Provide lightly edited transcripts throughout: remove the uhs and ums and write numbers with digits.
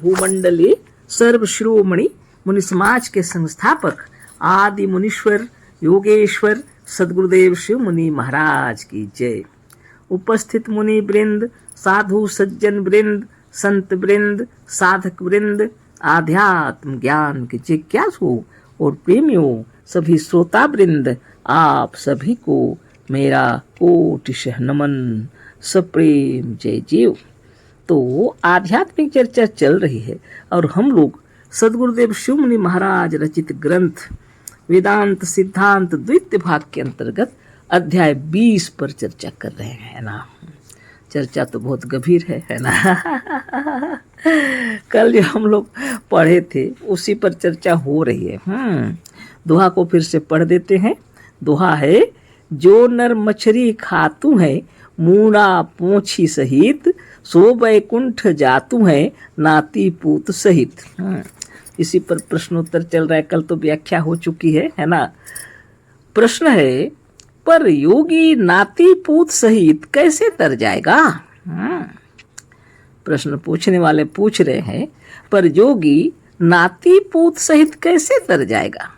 भूमंडले सर्वशिरोमणि मुनि समाज के संस्थापक आदि मुनीश्वर योगेश्वर सदगुरुदेव शिव मुनि महाराज की जय। उपस्थित मुनि वृंद, साधु सज्जन वृंद, संत वृंद, साधक वृंद, आध्यात्म ज्ञान के जिज्ञासु और प्रेमियों, सभी श्रोता वृंद, आप सभी को मेरा कोटिशः नमन, सप्रेम जय जीव। तो आध्यात्मिक चर्चा चल रही है और हम लोग सदगुरुदेव शिव मुनि महाराज रचित ग्रंथ वेदांत सिद्धांत द्वितीय भाग के अंतर्गत अध्याय 20 पर चर्चा कर रहे हैं ना। चर्चा तो बहुत गंभीर है ना। कल जो हम लोग पढ़े थे उसी पर चर्चा हो रही है। दोहा को फिर से पढ़ देते हैं। दोहा है, जो नर मछली खातू है मूड़ा पोछी सहित, सो बैकुंठ जातू है नाती पूत सहित। इसी पर प्रश्नोत्तर चल रहा है। कल तो व्याख्या हो चुकी है ना। प्रश्न है, पर योगी नाती पूत सहित कैसे तर जाएगा? प्रश्न पूछने वाले पूछ रहे हैं, पर योगी नाती पूत सहित कैसे तर जाएगा?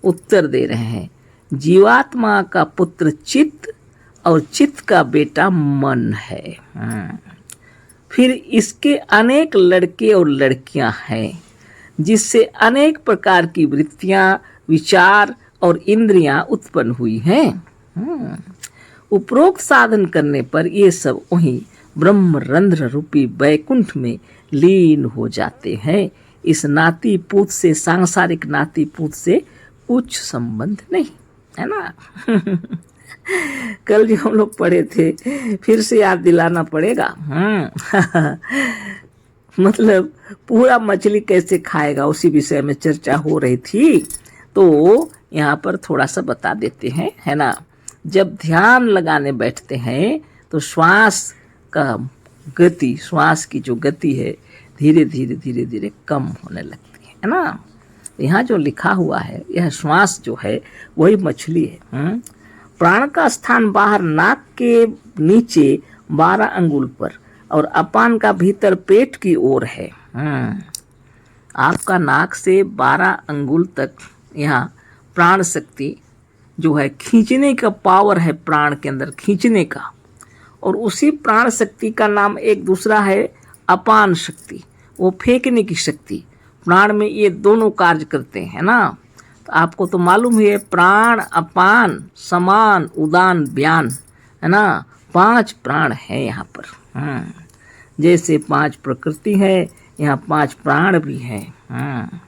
उत्तर दे रहे हैं, जीवात्मा का पुत्र चित्त और चित्त का बेटा मन है। फिर इसके अनेक लड़के और लड़कियां हैं, जिससे अनेक प्रकार की वृत्तियां, विचार और इंद्रियां उत्पन्न हुई हैं। उपरोक्त साधन करने पर ये सब वहीं ब्रह्मरंध्र रूपी बैकुंठ में लीन हो जाते हैं। इस नाती पूत से, सांसारिक नाती पूत से कुछ संबंध नहीं है ना। कल जो हम लोग पढ़े थे फिर से याद दिलाना पड़ेगा। मतलब पूरा मछली कैसे खाएगा, उसी विषय में चर्चा हो रही थी। तो यहाँ पर थोड़ा सा बता देते हैं, है ना। जब ध्यान लगाने बैठते हैं तो श्वास का गति, श्वास की जो गति है धीरे धीरे धीरे धीरे कम होने लगती है ना। यहाँ जो लिखा हुआ है, यह श्वास जो है वही मछली है। प्राण का स्थान बाहर नाक के नीचे 12 अंगुल पर और अपान का भीतर पेट की ओर है। आपका नाक से 12 अंगुल तक यहाँ प्राण शक्ति जो है, खींचने का पावर है प्राण के अंदर, खींचने का। और उसी प्राण शक्ति का नाम एक दूसरा है अपान शक्ति, वो फेंकने की शक्ति। प्राण में ये दोनों कार्य करते हैं ना। तो आपको तो मालूम है, प्राण अपान समान उदान व्यान है ना। 5 प्राण है यहाँ पर। जैसे 5 प्रकृति है, यहाँ 5 प्राण भी हैं।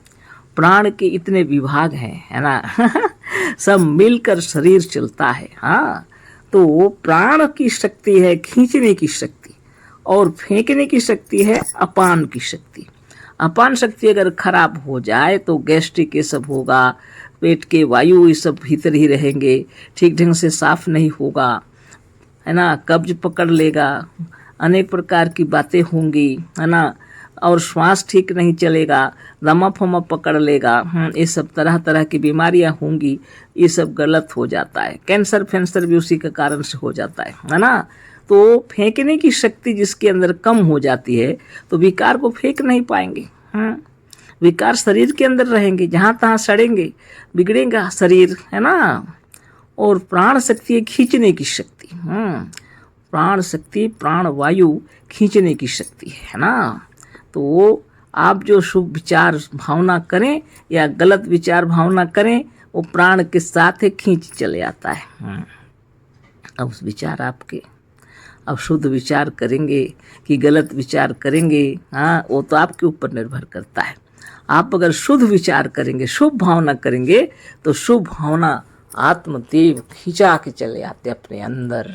प्राण के इतने विभाग हैं, है ना। सब मिलकर शरीर चलता है। हाँ, तो प्राण की शक्ति है खींचने की शक्ति, और फेंकने की शक्ति है अपान की शक्ति। अपान शक्ति अगर खराब हो जाए तो गैस्ट्रिक ये सब होगा, पेट के वायु ये सब भीतर ही रहेंगे, ठीक ढंग से साफ नहीं होगा, है ना। कब्ज पकड़ लेगा, अनेक प्रकार की बातें होंगी, है ना। और श्वास ठीक नहीं चलेगा, दमा फमा पकड़ लेगा। ये सब तरह तरह की बीमारियां होंगी। ये सब गलत हो जाता है। कैंसर फैंसर भी उसी के कारण से हो जाता है ना। तो फेंकने की शक्ति जिसके अंदर कम हो जाती है तो विकार को फेंक नहीं पाएंगे। विकार शरीर के अंदर रहेंगे, जहाँ तहाँ सड़ेंगे, बिगड़ेगा शरीर, है ना। और प्राण शक्ति है खींचने की शक्ति। प्राण शक्ति, प्राण वायु खींचने की शक्ति है ना। तो आप जो शुभ विचार भावना करें या गलत विचार भावना करें, वो प्राण के साथ ही खींच चले आता है। अब उस विचार आपके, अब शुद्ध विचार करेंगे कि गलत विचार करेंगे, हाँ, वो तो आपके ऊपर निर्भर करता है। आप अगर शुद्ध विचार करेंगे, शुभ भावना करेंगे, तो शुभ भावना आत्मदेव खींचा के चले आते अपने अंदर।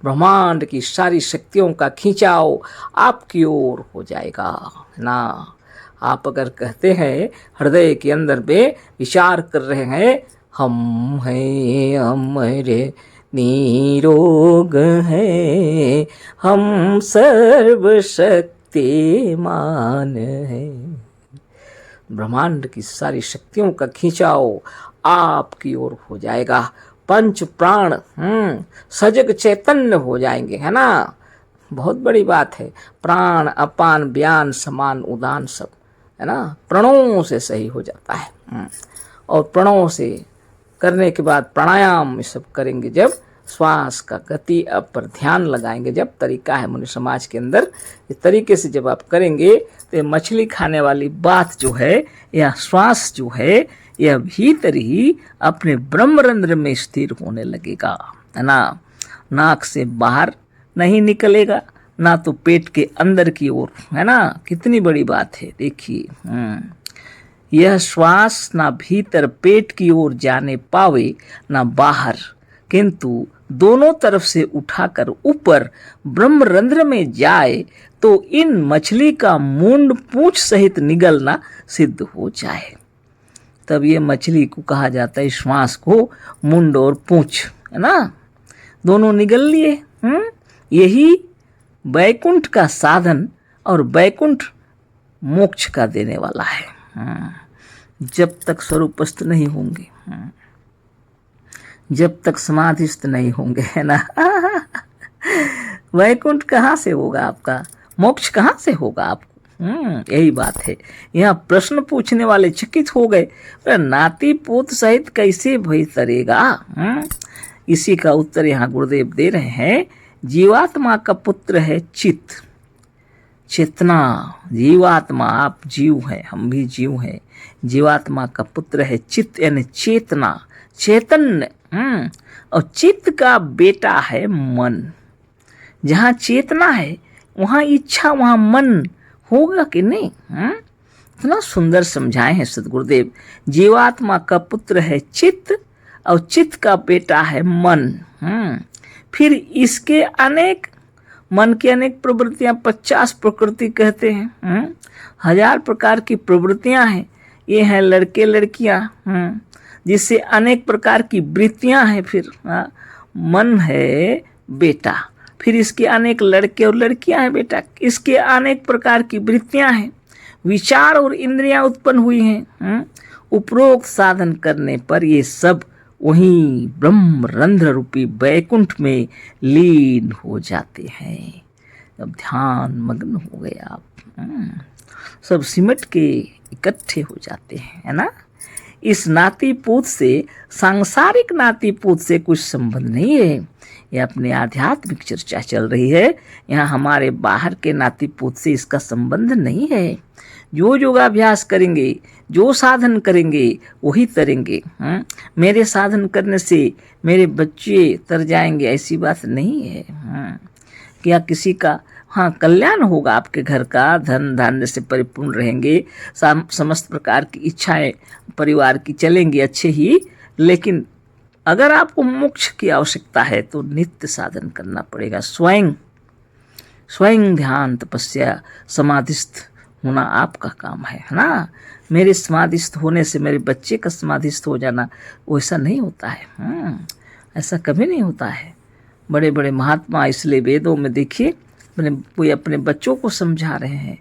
ब्रह्मांड की सारी शक्तियों का खींचाव आपकी ओर हो जाएगा, है ना। आप अगर कहते हैं हृदय के अंदर में विचार कर रहे हैं, हम हैं हमारे निरोग है, हम सर्वशक्तिमान है, ब्रह्मांड की सारी शक्तियों का खिंचाव आपकी ओर हो जाएगा। पंच प्राण सजग चैतन्य हो जाएंगे, है ना। बहुत बड़ी बात है। प्राण अपान व्यान समान उदान सब, है ना, प्रणों से सही हो जाता है। और प्रणों से करने के बाद प्राणायाम ये सब करेंगे, जब श्वास का गति अब पर ध्यान लगाएंगे, जब तरीका है मनुष्य समाज के अंदर, इस तरीके से जब आप करेंगे तो ये मछली खाने वाली बात जो है, यह श्वास जो है, यह भीतर ही अपने ब्रह्मरंध्र में स्थिर होने लगेगा, है ना। नाक से बाहर नहीं निकलेगा, ना तो पेट के अंदर की ओर, है ना। कितनी बड़ी बात है, देखिए। यह श्वास ना भीतर पेट की ओर जाने पावे ना बाहर, किंतु दोनों तरफ से उठाकर ऊपर ब्रह्मरंध्र में जाए तो इन मछली का मुंड पूंछ सहित निगलना सिद्ध हो जाए। तब ये मछली को कहा जाता है, श्वास को मुंड और पूंछ, है ना, दोनों निगल लिए। यही वैकुंठ का साधन और वैकुंठ मोक्ष का देने वाला है। जब तक स्वरूपस्थ नहीं होंगे, जब तक समाधिस्थ नहीं होंगे, है ना, वैकुंठ कहाँ से होगा आपका, मोक्ष कहाँ से होगा आपको। यही बात है। यहाँ प्रश्न पूछने वाले चकित हो गए, पर नाती पोत सहित कैसे भई तरेगा। इसी का उत्तर यहाँ गुरुदेव दे रहे हैं। जीवात्मा का पुत्र है चित्त, चेतना। जीवात्मा, आप जीव है, हम भी जीव हैं। जीवात्मा का पुत्र है चित्त, यानी चेतना, चैतन्य। और चित्त का बेटा है मन। जहाँ चेतना है वहाँ इच्छा, वहाँ मन होगा कि नहीं। इतना सुंदर समझाए हैं सदगुरुदेव। जीवात्मा का पुत्र है चित्त और चित्त का बेटा है मन। फिर इसके अनेक, मन की अनेक प्रवृत्तियां, 50 प्रकृति कहते हैं। 1000 प्रकार की प्रवृत्तियां हैं। ये हैं लड़के लड़कियां, जिससे अनेक प्रकार की वृत्तियां हैं। फिर मन है बेटा, फिर इसके अनेक लड़के और लड़कियां हैं बेटा, इसके अनेक प्रकार की वृत्तियां हैं, विचार और इंद्रियां उत्पन्न हुई हैं। उपरोक्त साधन करने पर ये सब वहीं ब्रह्मरंध्र रूपी वैकुंठ में लीन हो जाते हैं। अब ध्यान मग्न हो गए आप, सब सिमट के इकट्ठे हो जाते हैं, है ना। इस नाती पूत से, सांसारिक नाती पूत से कुछ संबंध नहीं है। ये अपने आध्यात्मिक चर्चा चल रही है। यहाँ हमारे बाहर के नाती पूत से इसका संबंध नहीं है। जो योगाभ्यास करेंगे, जो साधन करेंगे, वही तरेंगे। मेरे साधन करने से मेरे बच्चे तर जाएंगे, ऐसी बात नहीं है। क्या किसी का कल्याण होगा, आपके घर का धन धान्य से परिपूर्ण रहेंगे, समस्त प्रकार की इच्छाएं परिवार की चलेंगी अच्छे ही। लेकिन अगर आपको मोक्ष की आवश्यकता है तो नित्य साधन करना पड़ेगा। स्वयं ध्यान, तपस्या, समाधिस्थ होना आपका काम है ना। मेरे समाधिस्थ होने से मेरे बच्चे का समाधिस्थ हो जाना, वैसा नहीं होता है। ऐसा कभी नहीं होता है। बड़े बड़े महात्मा, इसलिए वेदों में देखिए, कोई अपने बच्चों को समझा रहे हैं,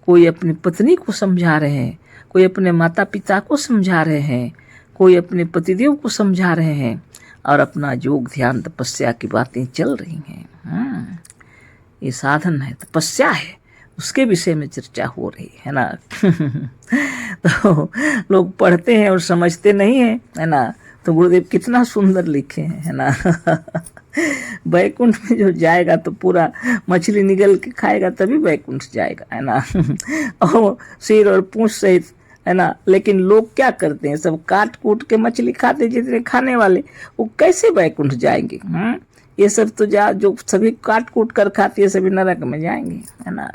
कोई अपनी पत्नी को समझा रहे हैं, कोई अपने माता पिता को समझा रहे हैं, कोई अपने पतिदेव को समझा रहे हैं, और अपना योग ध्यान तपस्या की बातें चल रही हैं। ये साधन है, तपस्या है, उसके विषय में चर्चा हो रही है ना। तो लोग पढ़ते हैं और समझते नहीं है, है ना। तो गुरुदेव कितना सुंदर लिखे हैं, है ना। वैकुंठ में जो जाएगा तो पूरा मछली निगल के खाएगा तभी वैकुंठ जाएगा, है ना। और सिर और पूंछ सहित, है ना। लेकिन लोग क्या करते हैं, सब काट कूट के मछली खाते, जितने खाने वाले, वो कैसे वैकुंठ जाएंगे। ये सब तो जो सभी काट कूट कर खाती है, सभी नरक में जाएंगे, है ना।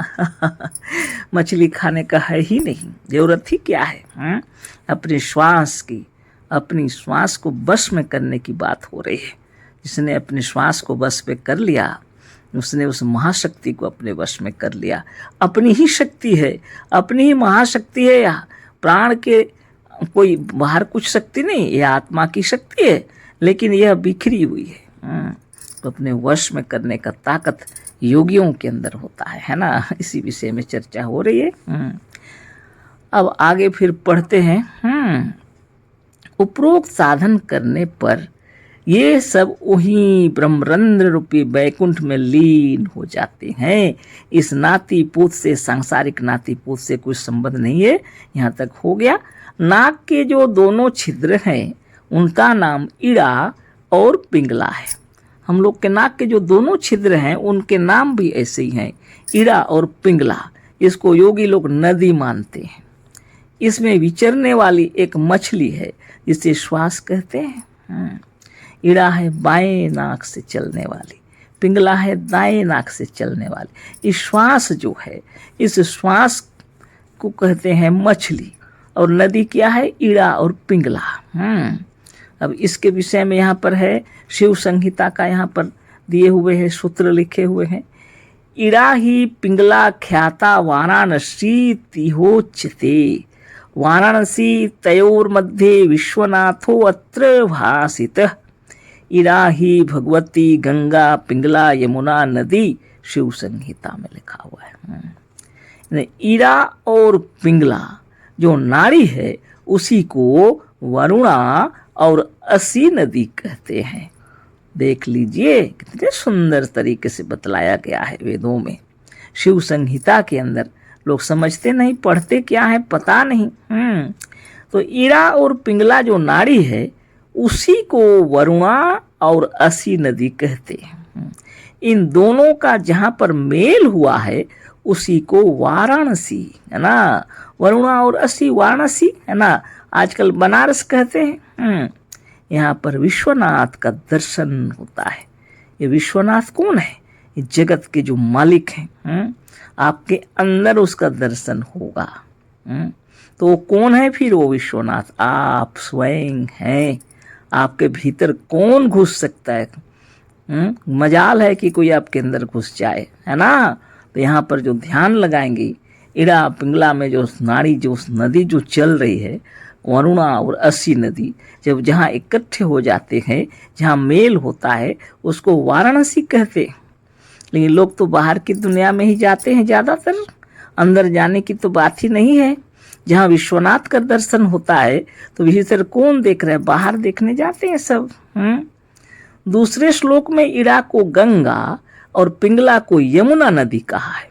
मछली खाने का है ही नहीं, जरूरत ही क्या है। अपनी श्वास को बस में करने की बात हो रही है। जिसने अपने श्वास को बस में कर लिया, उसने उस महाशक्ति को अपने वश में कर लिया। अपनी ही शक्ति है, अपनी ही महाशक्ति है। या प्राण के कोई बाहर कुछ शक्ति नहीं, यह आत्मा की शक्ति है, लेकिन यह बिखरी हुई है। तो अपने वश में करने का ताकत योगियों के अंदर होता है ना। इसी विषय में चर्चा हो रही है। अब आगे फिर पढ़ते हैं। उपरोक्त साधन करने पर ये सब वही ब्रह्मरंध्र रूपी बैकुंठ में लीन हो जाते हैं। इस नाती पूत से, सांसारिक नाती पूत से कोई संबंध नहीं है। यहाँ तक हो गया। नाक के जो दोनों छिद्र हैं उनका नाम इड़ा और पिंगला है। हम लोग के नाक के जो दोनों छिद्र हैं उनके नाम भी ऐसे ही हैं, इड़ा और पिंगला। इसको योगी लोग नदी मानते हैं। इसमें विचरने वाली एक मछली है जिसे श्वास कहते हैं। इड़ा है बाएं नाक से चलने वाली, पिंगला है दाएं नाक से चलने वाली। इस श्वास जो है, इस श्वास को कहते हैं मछली, और नदी क्या है? इड़ा और पिंगला। अब इसके विषय में यहाँ पर है शिव संहिता का, यहाँ पर दिए हुए हैं, सूत्र लिखे हुए हैं। इड़ा ही पिंगला ख्याता वाराणसी तिहोच्यते, वाराणसी तयोर मध्ये विश्वनाथो अत्र भासितः। इड़ा ही भगवती गंगा पिंगला यमुना नदी, शिव संहिता में लिखा हुआ है। इड़ा और पिंगला जो नाड़ी है उसी को वरुणा और असी नदी कहते हैं। देख लीजिए कितने सुंदर तरीके से बतलाया गया है वेदों में, शिव संहिता के अंदर। लोग समझते नहीं, पढ़ते क्या है पता नहीं। तो इड़ा और पिंगला जो नाड़ी है उसी को वरुणा और असी नदी कहते हैं। इन दोनों का जहाँ पर मेल हुआ है उसी को वाराणसी, है ना। वरुणा और असी वाराणसी, है ना। आजकल बनारस कहते हैं। यहाँ पर विश्वनाथ का दर्शन होता है। ये विश्वनाथ कौन है? ये जगत के जो मालिक हैं। आपके अंदर उसका दर्शन होगा। तो वो कौन है फिर? वो विश्वनाथ आप स्वयं हैं। आपके भीतर कौन घुस सकता है? मजाल है कि कोई आपके अंदर घुस जाए, है ना। तो यहाँ पर जो ध्यान लगाएंगे, इड़ा पिंगला में जो नाड़ी, जो नदी जो चल रही है, वरुणा और असी नदी, जब जहाँ इकट्ठे हो जाते हैं, जहाँ मेल होता है, उसको वाराणसी कहते हैं। लेकिन लोग तो बाहर की दुनिया में ही जाते हैं ज़्यादातर, अंदर जाने की तो बात ही नहीं है। जहाँ विश्वनाथ का दर्शन होता है तो भीतर कौन देख रहे हैं? बाहर देखने जाते हैं सब। दूसरे श्लोक में इड़ा को गंगा और पिंगला को यमुना नदी कहा है,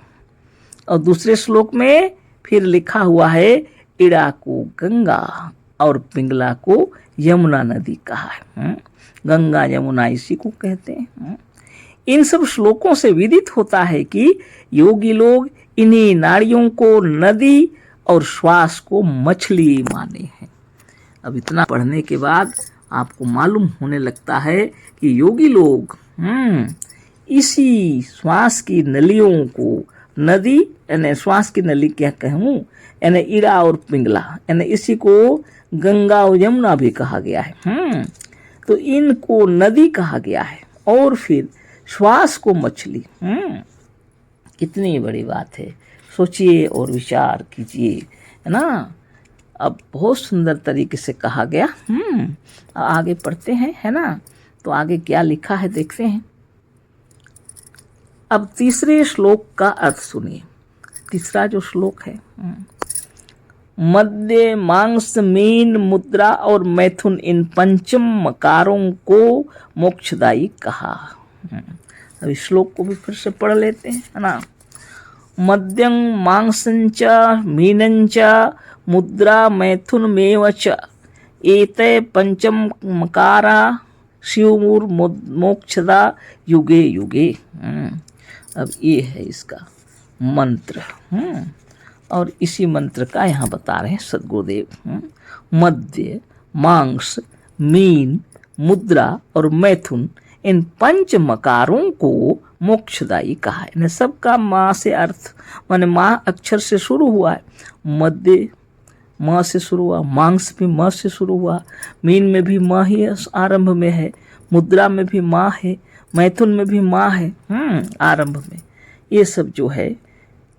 और दूसरे श्लोक में फिर लिखा हुआ है इड़ा को गंगा और पिंगला को यमुना नदी कहा है। गंगा यमुना इसी को कहते हैं। इन सब श्लोकों से विदित होता है कि योगी लोग इन्हीं नाड़ियों को नदी और श्वास को मछली माने हैं। अब इतना पढ़ने के बाद आपको मालूम होने लगता है कि योगी लोग इसी श्वास की नलियों को नदी, यानी श्वास की नली क्या कहूँ, यानी इड़ा और पिंगला, यानी इसी को गंगा और यमुना भी कहा गया है। तो इनको नदी कहा गया है, और फिर श्वास को मछली। कितनी बड़ी बात है, सोचिए और विचार कीजिए, है ना। अब बहुत सुंदर तरीके से कहा गया। आगे पढ़ते हैं, है ना। तो आगे क्या लिखा है देखते हैं। अब तीसरे श्लोक का अर्थ सुनिए। तीसरा जो श्लोक है, मध्य मांस मीन मुद्रा और मैथुन, इन पंचम मकारों को मोक्षदायी कहा। अब इस श्लोक को भी फिर से पढ़ लेते हैं, है ना। मध्यं मांसंच मीनंच मुद्रा मैथुन मेवच, एते पंचम मकारा शिवमुर मोक्षदा युगे युगे। अब ये है इसका मंत्र। और इसी मंत्र का यहाँ बता रहे हैं सद्गुरुदेव। मध्य, मांस, मीन, मुद्रा और मैथुन, इन पंच मकारों को मोक्षदायी कहा है। इन्हें सबका माँ से अर्थ, माने माँ अक्षर से शुरू हुआ है। मध्य माँ से शुरू हुआ, मांस भी माँ से शुरू हुआ, मीन में भी माँ ही आरंभ में है, मुद्रा में भी माँ है, मैथुन में भी माँ है आरंभ में। ये सब जो है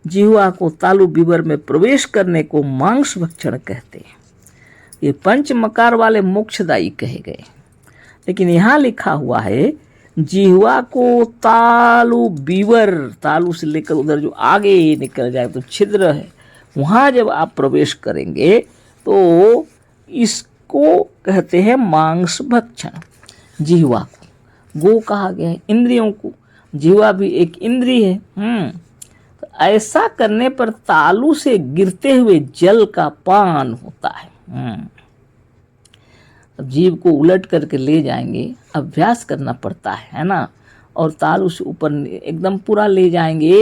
जिह्वा को तालु बीवर में प्रवेश करने को मांस भक्षण कहते हैं। ये पंच मकार वाले मोक्षदायी कहे गए। लेकिन यहाँ लिखा हुआ है जिह्वा को तालु बीवर, तालु से लेकर उधर जो आगे निकल जाए तो छिद्र है, वहाँ जब आप प्रवेश करेंगे तो इसको कहते हैं मांस भक्षण। जिह्वा को। गो कहा गया है इंद्रियों को, जिह्वा भी एक इंद्री है। तो ऐसा करने पर तालू से गिरते हुए जल का पान होता है। अब जीभ को उलट करके ले जाएंगे, अभ्यास करना पड़ता है ना। और तालू से ऊपर एकदम पूरा ले जाएंगे,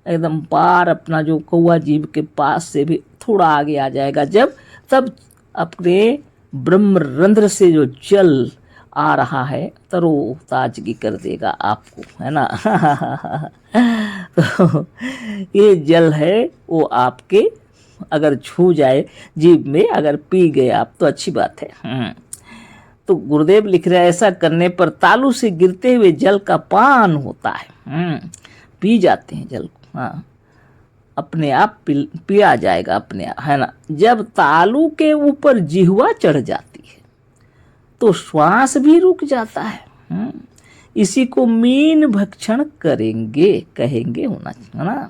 एकदम पार अपना जो कौवा जीभ के पास से भी थोड़ा आगे आ जाएगा जब, तब अपने ब्रह्मरंध्र से जो जल आ रहा है तरो ताजगी कर देगा आपको, है ना। तो ये जल है वो आपके अगर छू जाए जीभ में, अगर पी गए आप तो अच्छी बात है। तो गुरुदेव लिख रहे हैं ऐसा करने पर तालू से गिरते हुए जल का पान होता है। पी जाते हैं जल को, हाँ, अपने आप पिया जाएगा अपने आप, है ना। जब तालू के ऊपर जिह्वा चढ़ जाती है तो श्वास भी रुक जाता है। इसी को मीन भक्षण करेंगे कहेंगे होना, है ना।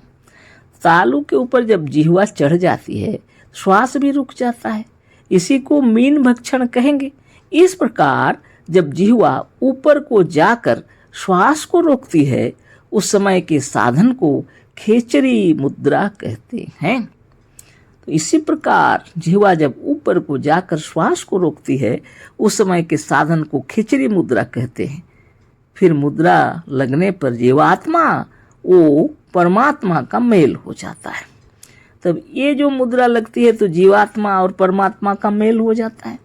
तालू के ऊपर जब जिह्वा चढ़ जाती है श्वास भी रुक जाता है, इसी को मीन भक्षण कहेंगे। इस प्रकार जब जिह्वा ऊपर को जाकर श्वास को रोकती है उस समय के साधन को खेचरी मुद्रा कहते हैं। तो इसी प्रकार जिह्वा जब ऊपर को जाकर श्वास को रोकती है उस समय के साधन को खेचरी मुद्रा कहते हैं। फिर मुद्रा लगने पर जीवात्मा वो परमात्मा का मेल हो जाता है। तब ये जो मुद्रा लगती है तो जीवात्मा और परमात्मा का मेल हो जाता है।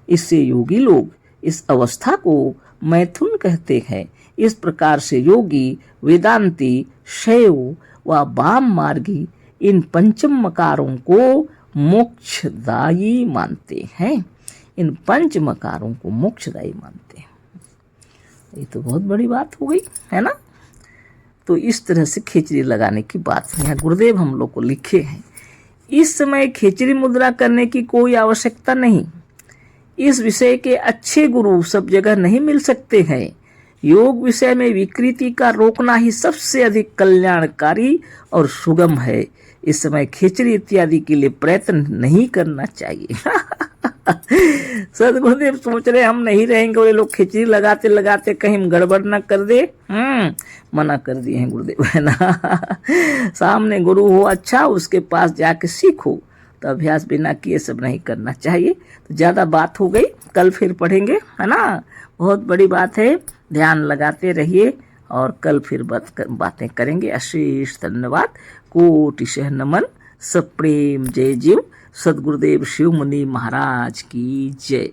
इससे योगी लोग इस अवस्था को मैथुन कहते हैं। इस प्रकार से योगी, वेदांती, शैव व वाम मार्गी इन पंचम मकारों को मोक्षदायी मानते हैं। इन पंच मकारों को मोक्षदायी मानते हैं। ये तो बहुत बड़ी बात हो गई, है ना। तो इस तरह से खेचरी लगाने की बात यहाँ गुरुदेव हम लोग को लिखे हैं। इस समय खेचरी मुद्रा करने की कोई आवश्यकता नहीं। इस विषय के अच्छे गुरु सब जगह नहीं मिल सकते हैं। योग विषय में विकृति का रोकना ही सबसे अधिक कल्याणकारी और सुगम है। इस समय खेचरी इत्यादि के लिए प्रयत्न नहीं करना चाहिए। सदगुरुदेव सोच रहे हम नहीं रहेंगे और ये लोग खिचड़ी लगाते लगाते कहीं गड़बड़ ना कर दे। मना कर दिए हैं गुरुदेव, है ना। सामने गुरु हो अच्छा, उसके पास जाके सीखो। तो अभ्यास बिना किए सब नहीं करना चाहिए। तो ज़्यादा बात हो गई, कल फिर पढ़ेंगे, है ना। बहुत बड़ी बात है, ध्यान लगाते रहिए और कल फिर बातें करेंगे। अशेष धन्यवाद, कोटिशः नमन, सप्रेम जय जीव। सदगुरुदेव शिव मुनि महाराज की जय।